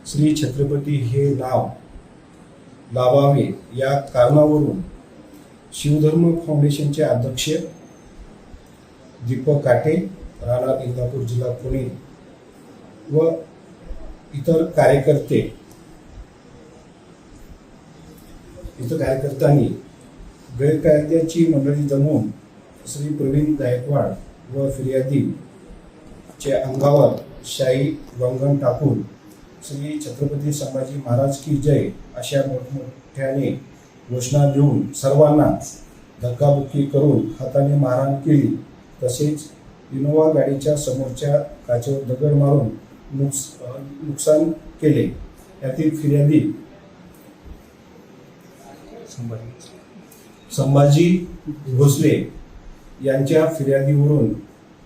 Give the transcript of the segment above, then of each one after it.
श्री छत्रपती हे नाव लावावे या कारणावरून शिवधर्म फाउंडेशनचे अध्यक्ष दीपक काटे, राहणार इंदापूर, जिल्हा पुणे व इतर कार्यकर्त्यांनी गैरकायद्याची मंडळी जमवून श्री प्रवीण गायकवाड व फिर्यादीच्या अंगावर शाही वंगण टाकून श्री छत्रपती संभाजी महाराज की जय अशा मोठमोठ्याने घोषणा देऊन सर्वांना धक्काबुक्की करून हाताने मारहाण केली. तसेच इनोवा गाडीच्या समोरच्या काचेवर दगड मारून नुकसान केले. यातील फिर्यादी संभाजी भोसले यांच्या फिर्यादीवरून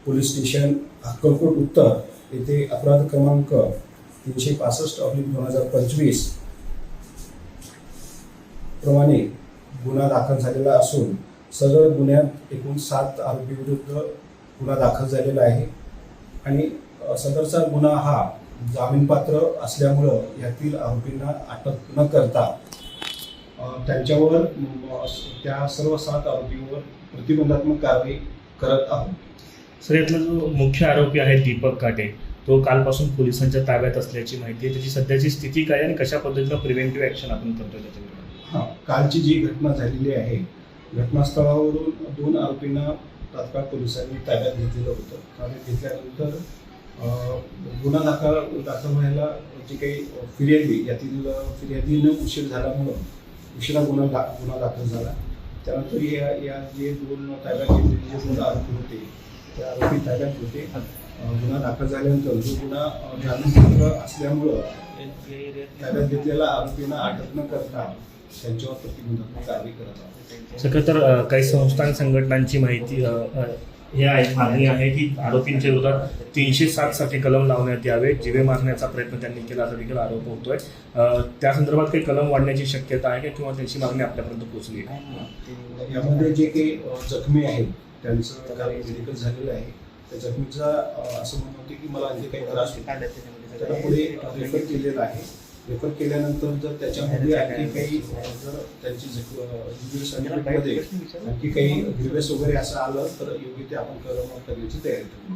पोलीस स्टेशन अक्कलकोट उत्तर येथे अपराध क्रमांक 365/2025 प्रमाणे गुन्हा दाखल झालेला असून सदर गुन्ह्यात एकूण 7 आरोपींविरुद्ध गुन्हा दाखल झालेला आहे आणि सदरचा गुन्हा हा जामीनपात्र असल्यामुळं यातील आरोपींना अटक न करता त्यांच्यावर त्या सर्व 7 आरोपींवर प्रतिबंधात्मक कारवाई करत आहोत. सर, यातला जो मुख्य आरोपी आहे दीपक काटे, तो कालपासून पोलिसांच्या ताब्यात असल्याची माहिती आहे. त्याची सध्याची स्थिती काय आणि कशा पद्धतीनं प्रिव्हेंटिव्ह ॲक्शन आपण करतोय त्याच्यावर? कालची जी घटना झालेली आहे, घटनास्थळावरून 2 आरोपींना तात्काळ पोलिसांनी ताब्यात घेतलेलं होतं. ताब्यात घेतल्यानंतर गुन्हा दाखल व्हायला जी काही फिर्यादी, यातील फिर्यादीनं उशिरा गुन्हा दाखल झाला. त्यानंतर या जे 2 ताब्यात घेतलेले जे 2 आरोपी होते, ते आरोपी ताब्यात होते. गुन्हा दाखल झाल्यानंतर जो गुन्हा जामीनपात्र असल्यामुळं ताब्यात घेतलेल्या आरोपींना अटक न करता त्यांच्यावर प्रतिबंधात्मक कारवाई करत आहोत. सगळं तर काही संस्थान संघटनांची माहिती हे आहे, मागणी आहे की आरोपींच्या विरोधात 307 साठी कलम लावण्यात यावे. जीवे मारण्याचा प्रयत्न त्यांनी केला असा देखील आरोप होतोय. त्या संदर्भात काही कलम वाढण्याची शक्यता आहे का किंवा त्यांची मागणी आपल्यापर्यंत पोहोचली आहे? यामध्ये जे काही जखमी आहेत त्यांचं काही मेडिकल झालेलं आहे. त्या जखमीचा असं म्हणणं होते की मला आणखी काही त्रास होतो, त्याला पुढे रेफर केलेलं आहे. रेफर केल्यानंतर जर त्याच्यामध्ये आणखी काही जर त्यांची मध्ये आणखी काही ग्रीव्हस वगैरे असं आलं तर योग्य ते आपण करण्याची तयारी करू.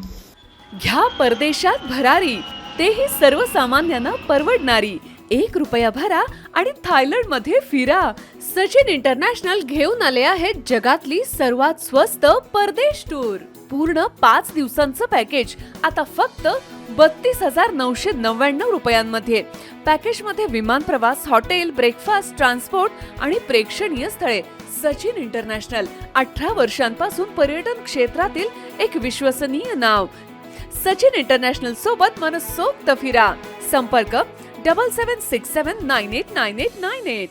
घ्या परदेशात भरारी, तेही सर्वसामान्यांना परवडणारी. 1 रुपया भरा आणि थायलंडमध्ये फिरा. सचिन इंटरनॅशनल घेऊन आले आहेत जगातली सर्वात स्वस्त परदेश टूर. पूर्ण 5 दिवसांचं पॅकेज आता फक्त 32,999 रुपयांमध्ये. पॅकेजमध्ये विमान प्रवास, हॉटेल, ब्रेकफास्ट, ट्रान्सपोर्ट आणि प्रेक्षणीय स्थळे. सचिन इंटरनॅशनल 18 वर्षांपासून पर्यटन क्षेत्रातील एक विश्वसनीय नाव. सचिन इंटरनॅशनल सोबत मनसोक्त फिरा. संपर्क 7767989898.